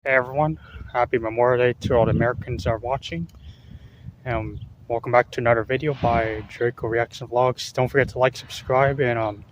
Hey everyone, happy Memorial Day to all the Americans that are watching. And welcome back to another video by Draco Reaction Vlogs. Don't forget to like, subscribe, and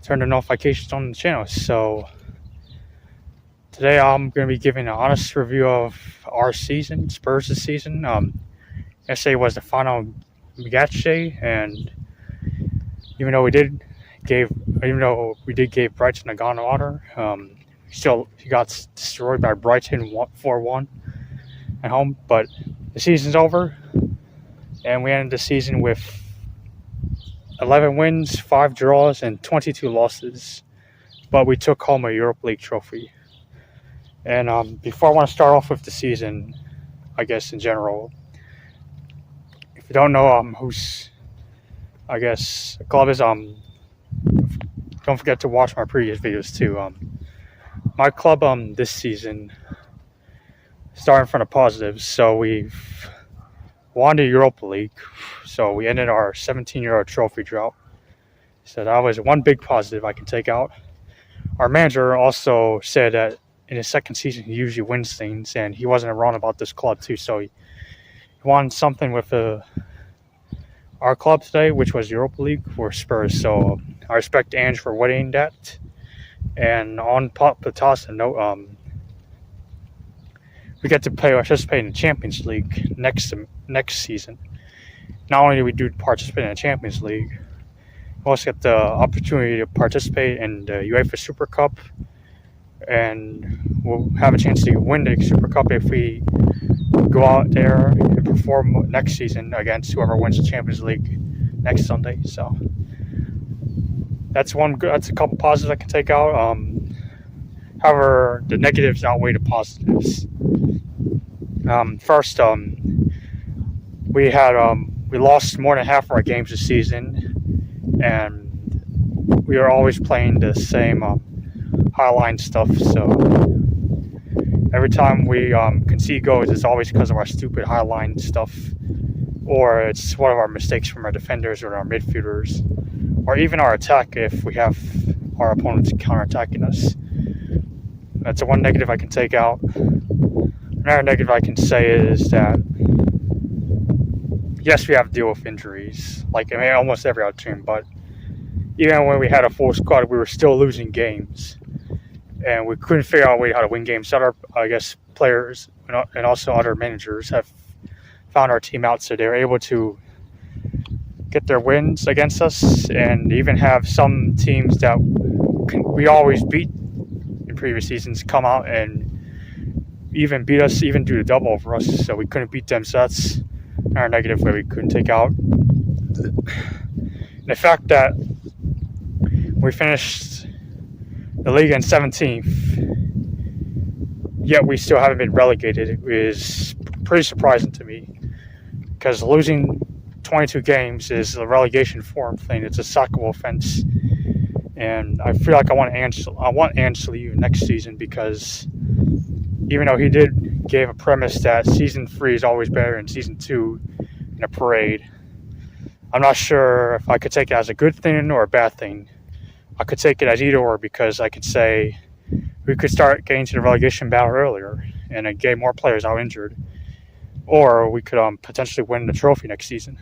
turn the notifications on the channel. So today I'm going to be giving an honest review of our season, Spurs' season. Yesterday was the final match day, and even though we did give Brighton a gone order, he got destroyed by Brighton 4-1 at home. But the season's over, and we ended the season with 11 wins, 5 draws, and 22 losses. But we took home a Europa League trophy. And before I want to start off with the season, I guess in general, if you don't know who's, I guess, the club is, don't forget to watch my previous videos too. My club this season, starting from the positives, so we've won the Europa League, so we ended our 17-year trophy drought. So that was one big positive I can take out. Our manager also said that in his second season he usually wins things, and he wasn't wrong about this club too. So he won something with our club today, which was Europa League for Spurs. So I respect Ange for winning that. And on the toss and note, we get to participate in the Champions League next season. Not only do we participate in the Champions League, we also get the opportunity to participate in the UEFA Super Cup, and we'll have a chance to win the Super Cup if we go out there and perform next season against whoever wins the Champions League next Sunday. So that's a couple positives I can take out. However, the negatives outweigh the positives. First, we lost more than half of our games this season, and we are always playing the same highline stuff. So every time we concede goals, it's always because of our stupid highline stuff, or it's one of our mistakes from our defenders or our midfielders, or even our attack if we have our opponents counterattacking us. That's the one negative I can take out. Another negative I can say is that, yes, we have to deal with injuries, almost every other team, but even when we had a full squad, we were still losing games, and we couldn't figure out a way how to win games. Other, I guess, players and also other managers have found our team out, so they're able to get their wins against us, and even have some teams that we always beat in previous seasons come out and even beat us, even do the double over us, so we couldn't beat them. So that's our negative where we couldn't take out. The fact that we finished the league in 17th, yet we still haven't been relegated, is pretty surprising to me, because losing 22 games is a relegation form thing. It's a sackable offense, and I feel like I want Ange to leave next season, because even though he gave a premise that season 3 is always better than season 2 in a parade, I'm not sure if I could take it as a good thing or a bad thing. I could take it as either or, because I could say we could start getting to the relegation battle earlier and get more players out injured, or we could potentially win the trophy next season.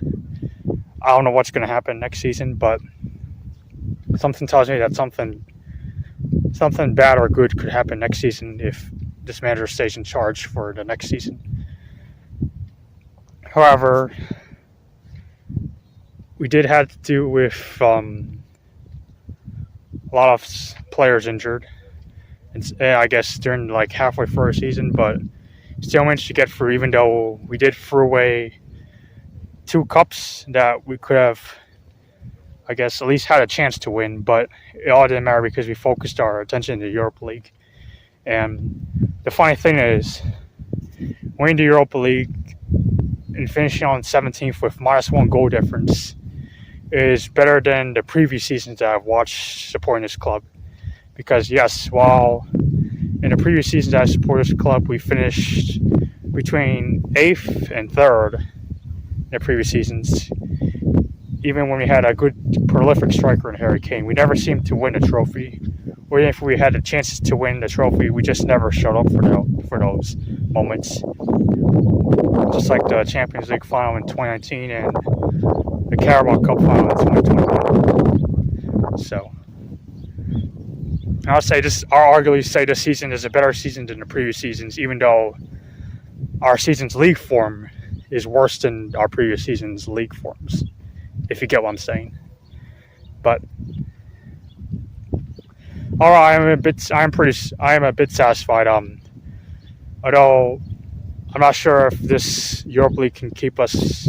I don't know what's going to happen next season, but something tells me that something bad or good could happen next season if this manager stays in charge for the next season. However, we did have to do with a lot of players injured, and I guess during halfway through our season, but still managed to get through, even though we did throw away 2 cups that we could have, I guess, at least had a chance to win. But it all didn't matter because we focused our attention in the Europa League. And the funny thing is, winning the Europa League and finishing on 17th with -1 goal difference is better than the previous seasons that I've watched supporting this club. Because yes, while in the previous seasons that I supported this club, we finished between 8th and 3rd in the previous seasons. Even when we had a good prolific striker in Harry Kane, we never seemed to win a trophy or if we had the chances to win the trophy, we just never showed up for those moments. Just like the Champions League final in 2019 and the Carabao Cup final in 2021. So I'll arguably say this season is a better season than the previous seasons, even though our season's league form is worse than our previous season's league forms, if you get what I'm saying. But I am a bit satisfied. Although I'm not sure if this Europa League can keep us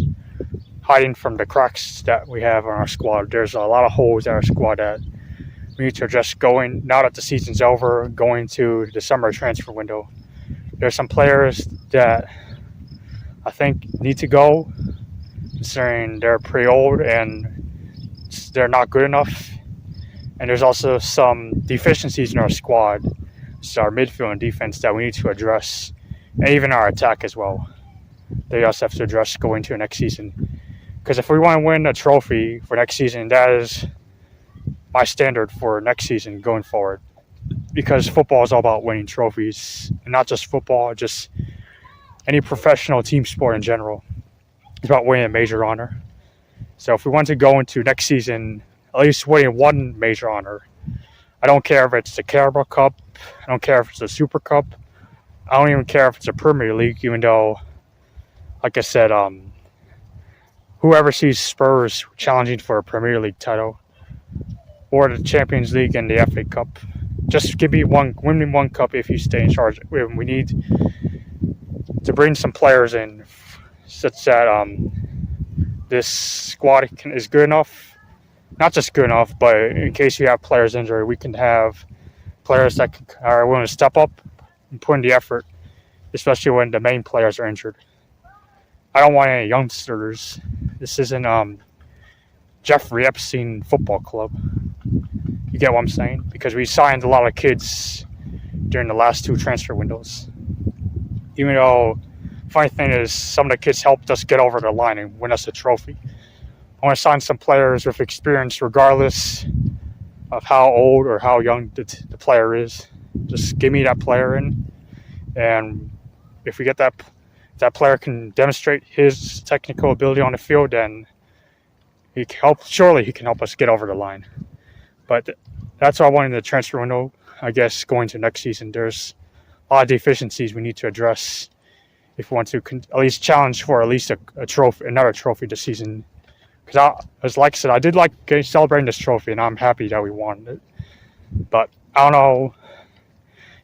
hiding from the cracks that we have on our squad. There's a lot of holes in our squad that we need to address now that the season's over, going to the summer transfer window. There's some players that I think need to go, considering they're pretty old and they're not good enough. And there's also some deficiencies in our squad, so our midfield and defense, that we need to address, and even our attack as well. They also have to address going to next season. Because if we want to win a trophy for next season, that is my standard for next season going forward. Because football is all about winning trophies, and not just football, just any professional team sport in general. It's about winning a major honor. So if we want to go into next season at least winning one major honor, I don't care if it's the Carabao Cup, I don't care if it's the Super Cup, I don't even care if it's a Premier League, even though, like I said, whoever sees Spurs challenging for a Premier League title or the Champions League and the FA Cup, just give me win one cup if you stay in charge. We need to bring some players in such that this squad is good enough. Not just good enough, but in case you have players injured, we can have players that are willing to step up and put in the effort, especially when the main players are injured. I don't want any youngsters. This isn't Jeffrey Epstein Football Club. You get what I'm saying? Because we signed a lot of kids during the last two transfer windows. Even though, funny thing is, some of the kids helped us get over the line and win us a trophy. I want to sign some players with experience regardless of how old or how young the player is. Just give me that player in, and if we get that player can demonstrate his technical ability on the field, then surely he can help us get over the line. But that's all I want in the transfer window. I guess going to next season, there's a lot of deficiencies we need to address if we want to at least challenge for at least a trophy, another trophy this season. Because, like I said, I did like celebrating this trophy, and I'm happy that we won it. But I don't know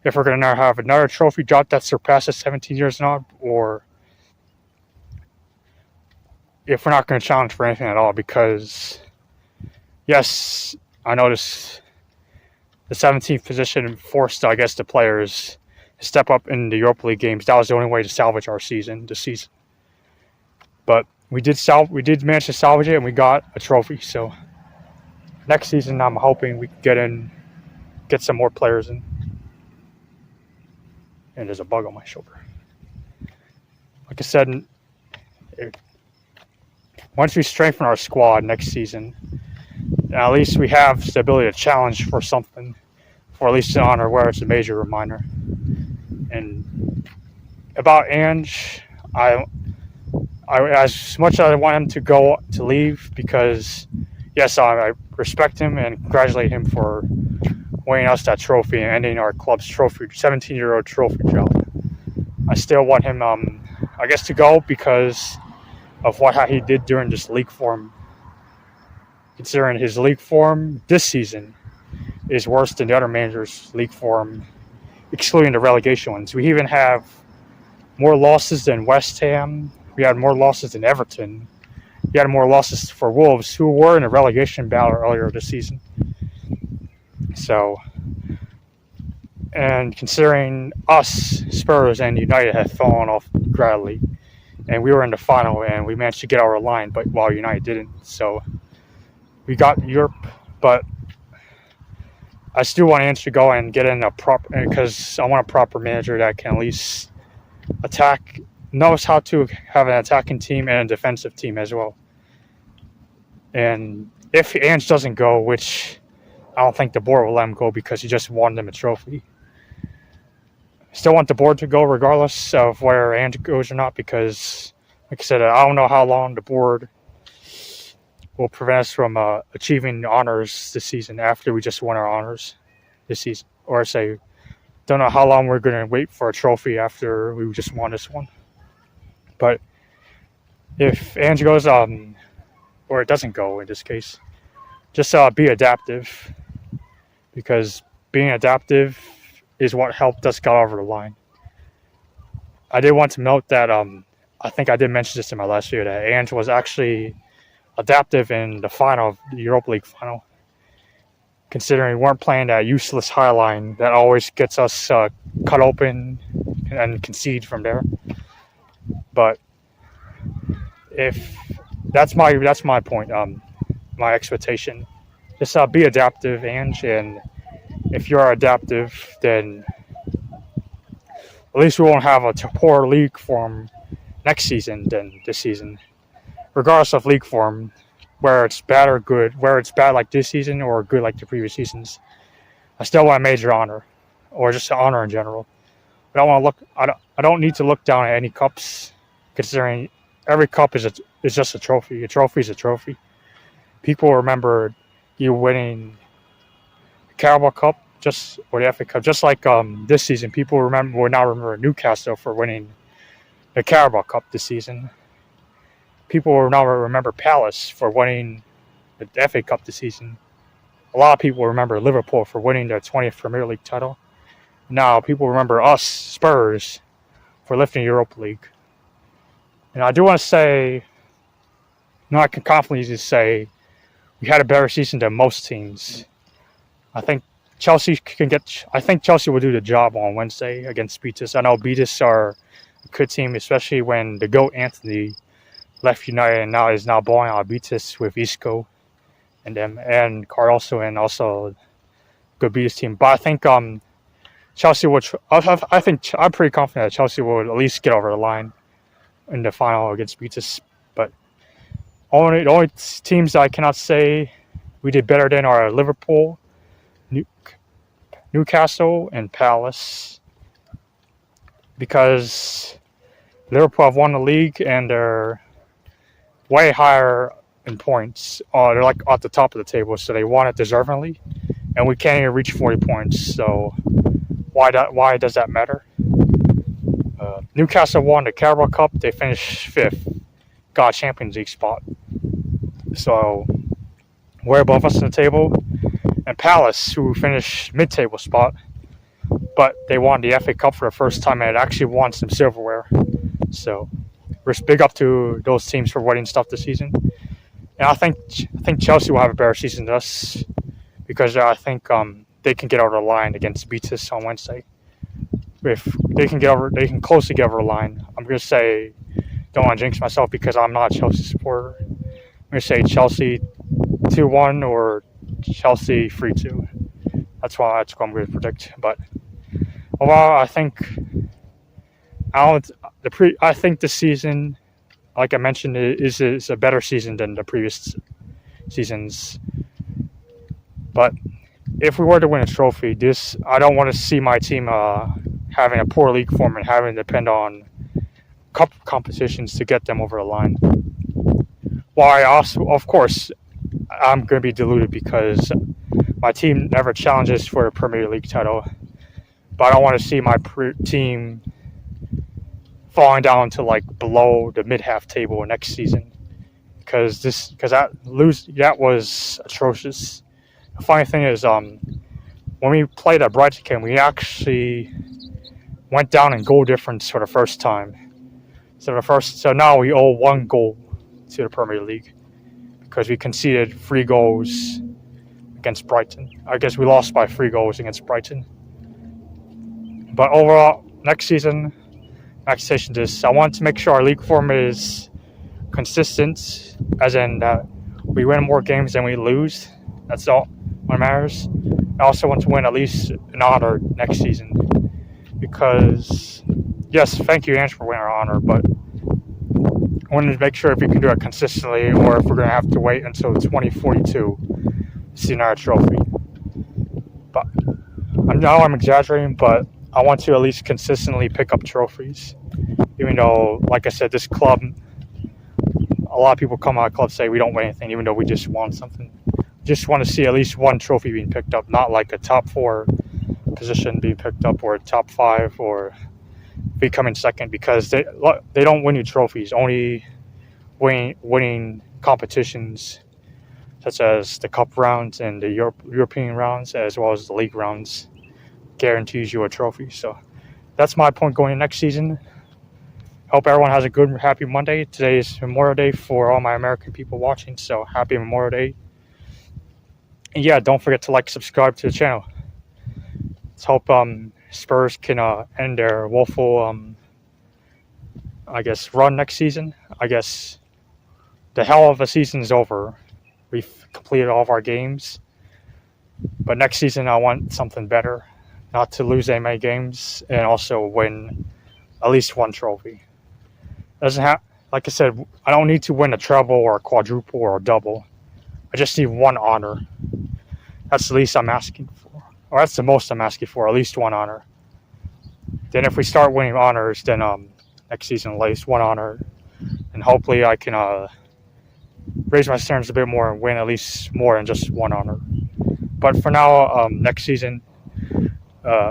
if we're going to have another trophy drop that surpasses 17 years now, or if we're not going to challenge for anything at all. Because, yes, I noticed the 17th position forced, I guess, the players to step up in the Europa League games. That was the only way to salvage our season this season. But we did manage to salvage it, and we got a trophy. So next season, I'm hoping we can get some more players in. And there's a bug on my shoulder. Like I said, once we strengthen our squad next season, at least we have the ability to challenge for something, for at least an honor, where it's a major or minor. And about Ange, I as much as I want him to leave, because yes, I respect him and congratulate him for winning us that trophy and ending our club's 17-year-old trophy drought. I still want him, I guess, to go because of how he did during this league form. Considering his league form this season is worse than the other managers' league form, excluding the relegation ones. We even have more losses than West Ham. We had more losses than Everton. We had more losses for Wolves, who were in a relegation battle earlier this season. So, and considering us, Spurs, and United had fallen off gradually, and we were in the final, and we managed to get our line, but while United didn't. So, we got Europe, but I still want Ange to go and get in because I want a proper manager that can at least knows how to have an attacking team and a defensive team as well. And if Ange doesn't go, which I don't think the board will let him go because he just won them a trophy. Still want the board to go regardless of where Ange goes or not, because, like I said, I don't know how long the board will prevent us from achieving honors this season after we just won our honors this season. Or say, don't know how long we're going to wait for a trophy after we just won this one. But if Ange goes, or it doesn't go in this case, just be adaptive, because being adaptive is what helped us get over the line. I did want to note that I think I did mention this in my last video, that Ange was actually adaptive in the final of the Europa League final, considering we weren't playing that useless high line that always gets us cut open and concede from there. But if that's my point, my expectation, just be adaptive, Ange, and if you're adaptive, then at least we won't have a poor league form next season than this season. Regardless of league form, where it's bad or good, where it's bad like this season or good like the previous seasons, I still want a major honor, or just an honor in general. I don't need to look down at any cups, considering every cup is just a trophy. A trophy is a trophy. People remember you winning the Carabao Cup, or the FA Cup, just like this season. People will now remember Newcastle for winning the Carabao Cup this season. People will now remember Palace for winning the FA Cup this season. A lot of people remember Liverpool for winning their 20th Premier League title. Now people remember us, Spurs, for lifting the Europa League. And I do want to say, I can confidently just say, we had a better season than most teams. I think Chelsea will do the job on Wednesday against Betis. I know Betis are a good team, especially when the GOAT Anthony left United and is now balling out Betis with Isco and them, and Carlso, and also good Betis team. But I think Chelsea will. I'm pretty confident that Chelsea will at least get over the line in the final against Betis. But the only teams that I cannot say we did better than are Liverpool, Newcastle, and Palace, because Liverpool have won the league and they're way higher in points. They're like at the top of the table, so they won it deservingly, and we can't even reach 40 points. So why does that matter? Newcastle won the Carabao Cup. They finished 5th, got a Champions League spot. So we're above us in the table. And Palace, who finished mid-table spot, but they won the FA Cup for the first time and it actually won some silverware. So we're big up to those teams for winning stuff this season. And I think Chelsea will have a better season than us, because I think they can get over the line against Betis on Wednesday. If they can closely get over the line. I'm going to say, don't want to jinx myself because I'm not a Chelsea supporter. I'm going to say Chelsea 2-1 or Chelsea 3-2. That's what I'm going to predict. But overall, I think this season, like I mentioned, is a better season than the previous seasons. But if we were to win a trophy, I don't want to see my team having a poor league form and having to depend on cup competitions to get them over the line. Why also, of course, I'm going to be deluded because my team never challenges for the Premier League title, but I don't want to see my team falling down to like below the mid-half table next season, because that was atrocious. The funny thing is, when we played at Brighton, we actually went down in goal difference for the first time. So now we owe 1 goal to the Premier League because we conceded 3 goals against Brighton. I guess we lost by 3 goals against Brighton. But overall, next season, my expectation is I want to make sure our league form is consistent, as in that we win more games than we lose. That's all what matters. I also want to win at least an honor next season, because, yes, thank you, Ange, for winning our honor, but I wanted to make sure if we can do it consistently, or if we're going to have to wait until 2042 to see another trophy. But I'm exaggerating, but I want to at least consistently pick up trophies. Even though, like I said, this club, a lot of people come out of clubs say we don't win anything, even though we just won something. Just want to see at least one trophy being picked up, not like a top 4 position being picked up or a top 5 or becoming second, because they don't win you trophies, only winning competitions such as the cup rounds and the European rounds as well as the league rounds guarantees you a trophy. So that's my point going into next season. Hope everyone has a good, happy Monday. Today is Memorial Day for all my American people watching, so happy Memorial Day. And yeah, don't forget to like, subscribe to the channel. Let's hope Spurs can end their woeful, run next season. I guess the hell of a season is over. We've completed all of our games. But next season, I want something better. Not to lose any many games and also win at least one trophy. Doesn't have, like I said, I don't need to win a treble or a quadruple or a double. I just need one honor. That's the least I'm asking for. Or that's the most I'm asking for, at least one honor. Then if we start winning honors, then next season at least one honor. And hopefully I can raise my standards a bit more and win at least more than just one honor. But for now, next season,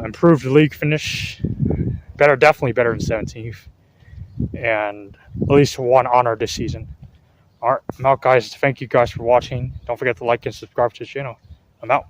improved league finish. Definitely better than 17th. And at least one honor this season. All right, I'm out, guys. Thank you guys for watching. Don't forget to like and subscribe to the channel. I'm out.